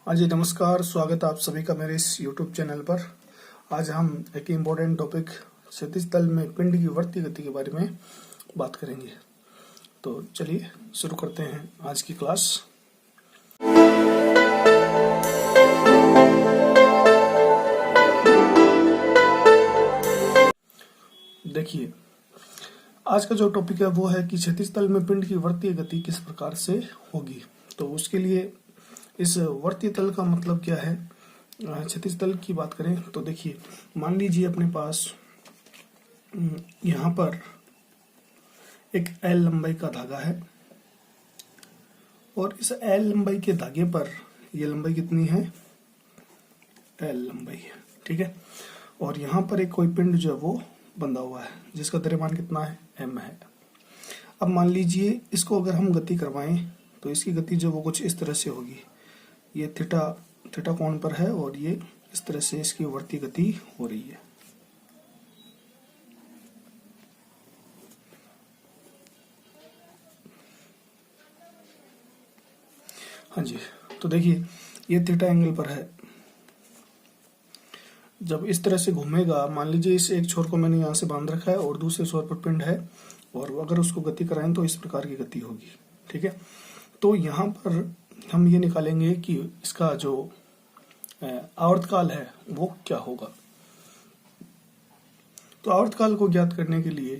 हाँ जी, नमस्कार। स्वागत है आप सभी का मेरे इस YouTube चैनल पर। आज हम एक इम्पोर्टेंट टॉपिक क्षैतिज तल में पिंड की वर्ती गति के बारे में बात करेंगे। तो चलिए शुरू करते हैं आज की क्लास। देखिए, आज का जो टॉपिक है वो है कि क्षैतिज तल में पिंड की वर्तीय गति किस प्रकार से होगी। तो उसके लिए इस वर्तीय तल का मतलब क्या है। क्षैतिज तल की बात करें तो देखिए, मान लीजिए अपने पास यहाँ पर एक L लंबाई का धागा है और इस L लंबाई के धागे पर ये लंबाई कितनी है, L लंबाई है, ठीक है। और यहाँ पर एक कोई पिंड जो है वो बंधा हुआ है जिसका द्रव्यमान कितना है, m है। अब मान लीजिए इसको अगर हम गति करवाएं तो इसकी गति जो वो कुछ इस तरह से होगी। ये थीटा कोण पर है और ये इस तरह से इसकी वर्तीय गति हो रही है। हाँ जी, तो देखिए ये थीटा एंगल पर है। जब इस तरह से घूमेगा, मान लीजिए इस एक छोर को मैंने यहाँ से बांध रखा है और दूसरे छोर पर पिंड है, और अगर उसको गति कराएं तो इस प्रकार की गति होगी, ठीक है। तो यहाँ पर हम ये निकालेंगे कि इसका जो आवर्तकाल है वो क्या होगा। तो आवर्तकाल को ज्ञात करने के लिए,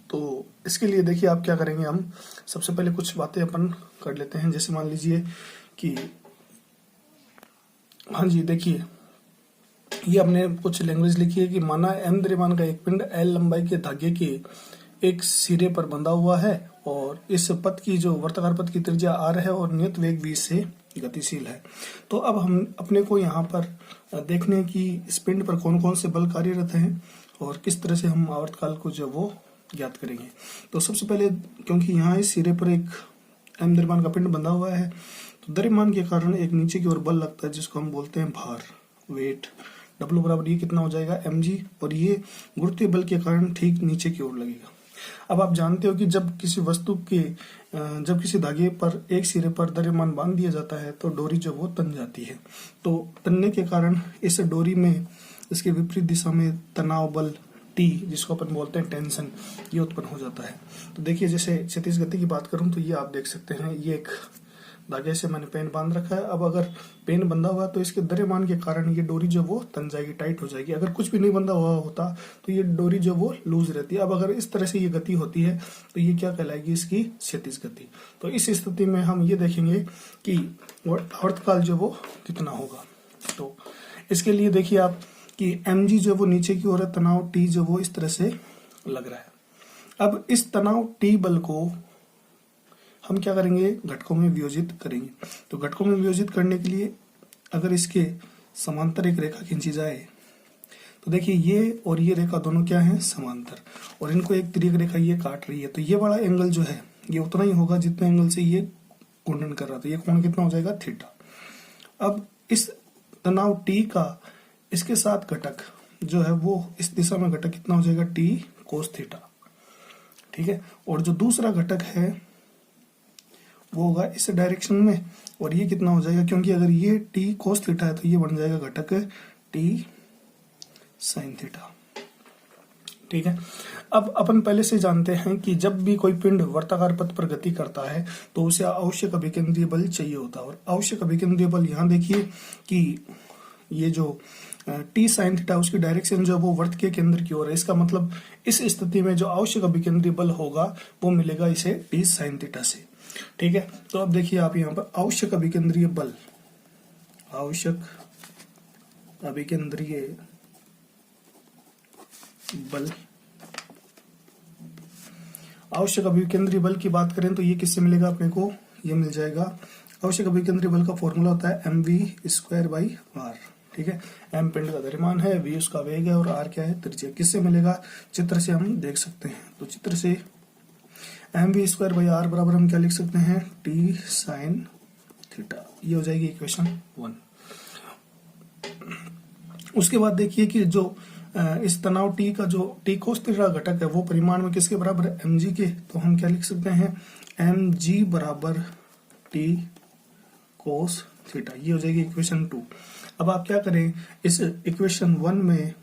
तो इसके लिए देखिए आप क्या करेंगे, हम सबसे पहले कुछ बातें अपन कर लेते हैं। जैसे मान लीजिए कि हाँ जी, देखिए ये हमने कुछ लैंग्वेज लिखी है कि माना m द्रव्यमान का एक पिंड L लंबाई के धागे के एक सिरे पर बंधा हुआ है और इस पथ की जो वर्ताकार पथ की त्रिज्या r है और नियत वेग v से गतिशील है। तो अब हम अपने को यहाँ पर देखने की इस पिंड पर कौन कौन से बल कार्यरत हैं और किस तरह से हम आवर्तकाल को जो वो ज्ञात करेंगे। तो सबसे पहले, क्योंकि यहाँ इस सिरे पर एक m द्रव्यमान का पिंड बंधा हुआ है, तो द्रव्यमान के कारण एक नीचे की ओर बल लगता है जिसको हम बोलते हैं भार, वेट। W बराबर ये कितना हो जाएगा, mg, और ये गुरुत्वीय बल के कारण ठीक नीचे की ओर लगेगा। अब आप जानते हो कि जब किसी धागे पर एक सिरे पर द्रव्यमान बांध दिया जाता है तो डोरी जो वो तन जाती है। तो तनने के कारण इस डोरी में इसके विपरीत दिशा में तनाव बल T, जिसको अपन बोलते हैं टेंशन, ये उत्पन्न हो जाता है। तो देखिए, जैसे क्षैतिज गति की बात करूं तो ये आप देख सकते हैं, ये एक धागे से मैंने पेन बांध रखा है। अब अगर पेन बंधा हुआ तो इसके द्रव्यमान के कारण ये डोरी जो वो तन जाएगी, टाइट हो जाएगी। अगर कुछ भी नहीं बंधा हुआ होता तो ये डोरी जो वो लूज रहती है। अब अगर इस तरह से ये गति होती है तो ये क्या कहलाएगी, इसकी क्षैतिज गति। तो इस स्थिति में हम ये देखेंगे कि आवर्तकाल जो वो कितना होगा। तो इसके लिए देखिए आप कि mg जो वो नीचे की ओर है, तनाव T जो वो इस तरह से लग रहा है। अब इस तनाव T बल को हम क्या करेंगे, घटकों में वियोजित करेंगे। तो घटकों में वियोजित करने के लिए अगर इसके समांतर एक रेखा खींची जाए तो देखिए ये और ये रेखा दोनों क्या है, समांतर, और इनको एक तिर्यक रेखा ये काट रही है। तो ये वाला एंगल जो है ये उतना ही होगा जितने एंगल से ये घूर्णन कर रहा था। ये कोण कितना हो जाएगा, थीटा। अब इस तनाव T का इसके साथ घटक जो है वो इस दिशा में घटक कितना हो जाएगा, T कोस थीटा, ठीक है। और जो दूसरा घटक है वो होगा इस डायरेक्शन में, और ये कितना हो जाएगा, क्योंकि अगर ये T कोस थीटा है तो ये बन जाएगा घटक T साइन थीटा, ठीक है। अब अपन पहले से जानते हैं कि जब भी कोई पिंड वर्ताकार पथ पर गति करता है तो उसे आवश्यक अभिकेंद्रीय बल चाहिए होता है। और आवश्यक अभिकेंद्रीय बल, यहाँ देखिए कि ये जो T साइन थीटा उसकी डायरेक्शन जो वो वर्त के केंद्र की ओर है। इसका मतलब इस स्थिति में जो आवश्यक अभिकेंद्रीय बल होगा वो मिलेगा इसे T साइन थीटा से, ठीक है। तो अब देखिए आप यहाँ पर आवश्यक अभिकेंद्रीय बल, आवश्यक अभिकेंद्रीय बल, आवश्यक अभिकेंद्रीय बल की बात करें तो ये किससे मिलेगा अपने को, ये मिल जाएगा, आवश्यक अभिकेंद्रीय बल का फॉर्मूला होता है mv²/r, ठीक है। m पिंड का द्रव्यमान है, v उसका वेग है और r क्या है, त्रिज्या। किससे मिलेगा, चित्र से हम देख सकते हैं। तो चित्र से mv²/r बराबर हम क्या लिख सकते हैं, T साइन थीटा। ये हो जाएगी इक्वेशन 1। उसके बाद देखिए कि जो इस तनाव T का जो T कोस थीटा घटक है वो परिमाण में किसके बराबर है, mg के। तो हम क्या लिख सकते हैं, mg बराबर T कोस थीटा। ये हो जाएगी इक्वेशन 2। अब आप क्या करें, इस इक्वेशन 1 में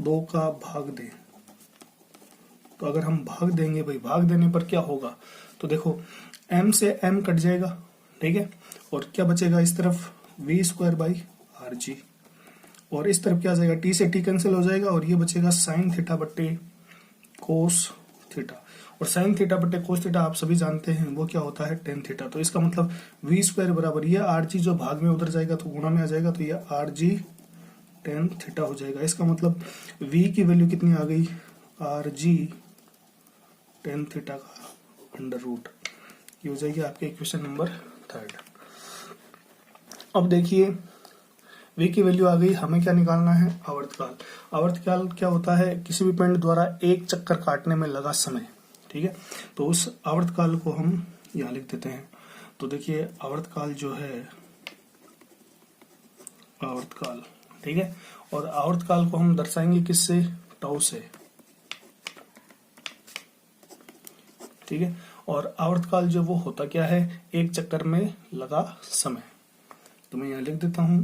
2 का भाग दें। तो अगर हम भाग देंगे भाई, भाग देने पर क्या होगा, तो देखो m से m कट जाएगा, ठीक है, और क्या बचेगा इस तरफ v square by R G, और इस तरफ क्या आ जाएगा, t से t कैंसिल हो जाएगा और ये बचेगा साइन थीटा बट्टे कोस थीटा। और साइन थीटा बट्टे कोस थीटा आप सभी जानते हैं वो क्या होता है, टेन थीटा। तो इसका मतलब v स्क्वायर बराबर ये आर जी जो भाग में उधर जाएगा तो गुणा में आ जाएगा, तो ये आर जी टेन थीटा हो जाएगा। इसका मतलब v की वैल्यू कितनी आ गई, आर जी टेन थीटा का अंडर रूट। ये हो जाएगी आपके इक्वेशन नंबर 3। अब देखिए v की वैल्यू आ गई, हमें क्या निकालना है, आवर्तकाल। आवर्तकाल क्या होता है, किसी भी पिंड द्वारा एक चक्कर काटने में लगा समय, ठीक है। तो उस आवर्तकाल को हम यहाँ लिख देते हैं। तो देखिए आवर्तकाल जो है, आवर्तकाल, ठीक है, और आवर्तकाल को हम दर्शाएंगे किससे, टाउ से, ठीक है। और आवर्तकाल जो वो होता क्या है, एक चक्कर में लगा समय। तो मैं यहाँ लिख देता हूं,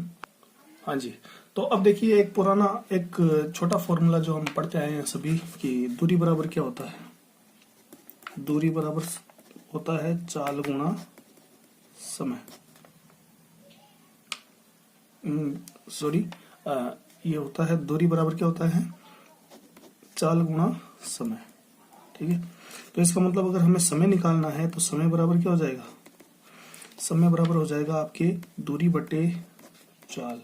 हाँ जी। तो अब देखिए एक पुराना एक छोटा फॉर्मूला जो हम पढ़ते आए हैं सभी कि दूरी बराबर क्या होता है, दूरी बराबर होता है चाल गुणा समय। सॉरी, ये होता है दूरी बराबर क्या होता है, चाल गुणा समय, ठीक है। तो इसका मतलब अगर हमें समय निकालना है तो समय बराबर क्या हो जाएगा, समय बराबर हो जाएगा आपके दूरी बटे चाल।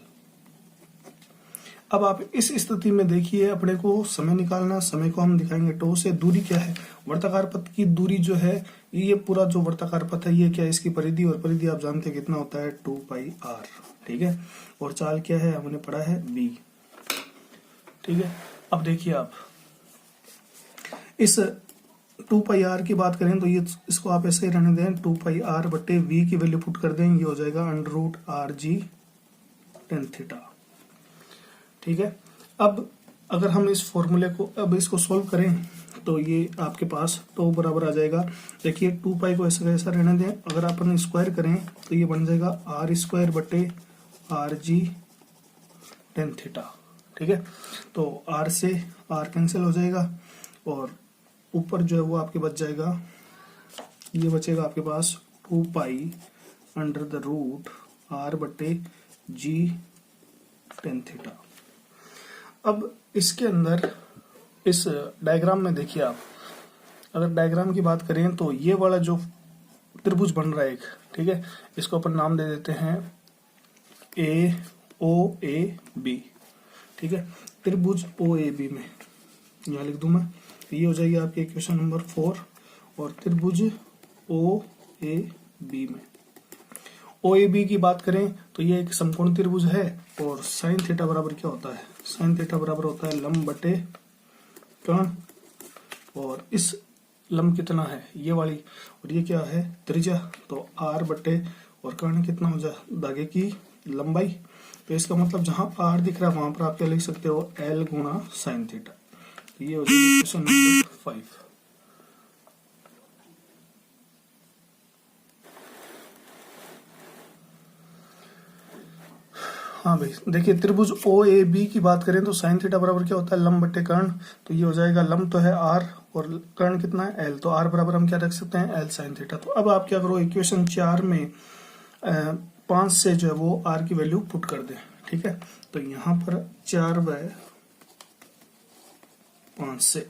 अब आप इस स्थिति में देखिए अपने को समय निकालना, समय को हम दिखाएंगे टो से। दूरी क्या है, वर्ताकार पथ की दूरी जो है, ये पूरा जो वर्ताकार पथ है ये क्या है, इसकी परिधि, और परिधि आप जानते हैं कितना होता है 2 पाई आर, ठीक है। और चाल क्या है, हमने पढ़ा है b, ठीक है। अब देखिए आप इस 2 पाई आर की बात करें तो ये इसको आप ऐसे ही रहने दें, 2 पाई आर बटे v की वैल्यू पुट कर दें, ये हो जाएगा under root R g tan theta, ठीक है। अब अगर हम इस फॉर्मूले को अब इसको सोल्व करें तो ये आपके पास तो बराबर आ जाएगा। देखिए 2 पाई को ऐसा कैसा रहने दें, अगर अपन स्क्वायर करें तो ये बन जाएगा आर स्क्वायर बटे आर जी टेन थीटा, ठीक है। तो आर से आर कैंसिल हो जाएगा और ऊपर जो है वो आपके बच जाएगा, ये बचेगा आपके पास 2 pi under the root R बटे जी टेन थीटा। अब इसके अंदर इस डायग्राम में देखिए आप, अगर डायग्राम की बात करें तो ये वाला जो त्रिभुज बन रहा है एक, ठीक है, इसको अपन नाम दे देते हैं ए ओ ए बी, ठीक है। त्रिभुज ओ ए बी में यहाँ लिख दूं मैं, ये हो जाएगी आपकी इक्वेशन नंबर 4। और त्रिभुज ओ ए बी में ओ ए बी की बात करें तो ये एक समकोण त्रिभुज है और साइन थीटा बराबर क्या होता है, साइन थीटा बराबर होता है लंब बटे कर्ण, और इस लंब कितना है ये वाली, और ये क्या है त्रिज्या, तो आर बटे और कर्ण कितना हो जाए धागे की लंबाई। तो इसका मतलब जहां आर दिख रहा है वहां पर आप क्या लिख सकते हो, एल गुणा साइन थीटा। तो ये हो जाएगी क्वेश्चन नंबर 5। हाँ भाई देखिए त्रिभुज ओ ए बी की बात करें तो साइन थीटा बराबर क्या होता है, लंब बटे कर्ण। तो ये हो जाएगा लंब तो है आर और कर्ण कितना है एल, तो आर बराबर हम क्या रख सकते हैं, एल साइन थीटा। तो अब आप क्या करो, इक्वेशन 4 में 5 से जो है वो आर की वैल्यू पुट कर दें, ठीक है। तो यहाँ पर 4/5 से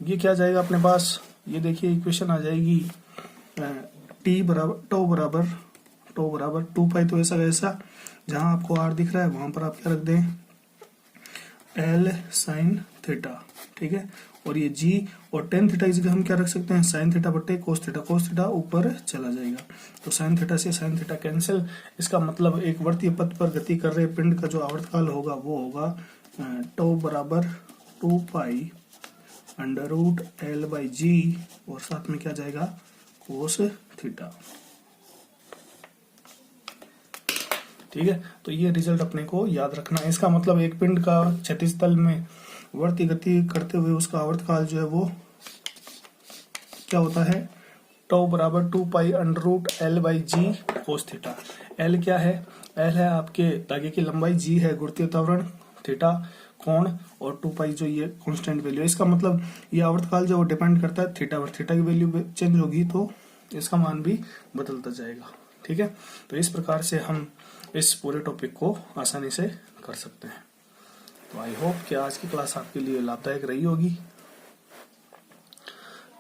ये क्या जाएगा अपने पास, ये देखिए इक्वेशन आ जाएगी टी बराबर टो बराबर 2 पाई, तो ऐसा कैसा, जहां आपको आर दिख रहा है वहां पर आप क्या रख दें, एल साइन थीटा, ठीक है। और ये जी और टेन थीटा इस हम क्या रख सकते हैं, साइन थीटा बटे कोस थीटा, कोस थीटा ऊपर चला जाएगा तो साइन थीटा से साइन थीटा कैंसिल। इसका मतलब एक वर्तीय पथ पर गति कर रहे पिंड का जो आवर्तकाल होगा वो होगा टो बराबर 2 pi under root l by g, और साथ में क्या जाएगा कोस थीटा, ठीक है। तो ये रिजल्ट अपने को याद रखना है। इसका मतलब एक पिंड का क्षैतिज तल में वर्ती गति करते हुए उसका आवर्तकाल जो है वो क्या होता है, टाउ बराबर 2 pi under root L by g cos theta. L क्या है? L है आपके धागे की लंबाई, G है गुरुत्वीय त्वरण, थीटा कोण, और 2 पाई जो ये कांस्टेंट वैल्यू है। इसका मतलब ये आवर्तकाल जो डिपेंड करता है थीटा पर, थीटा की वैल्यू चेंज होगी तो इसका मान भी बदलता जाएगा। ठीक है, तो इस प्रकार से हम इस पूरे टॉपिक को आसानी से कर सकते हैं। तो आई होप कि आज की क्लास आपके लिए लाभदायक रही होगी।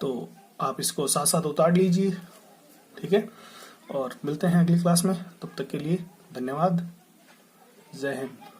तो आप इसको साथ साथ उतार लीजिए। ठीक है, और मिलते हैं अगली क्लास में। तब तक के लिए धन्यवाद। जय हिंद।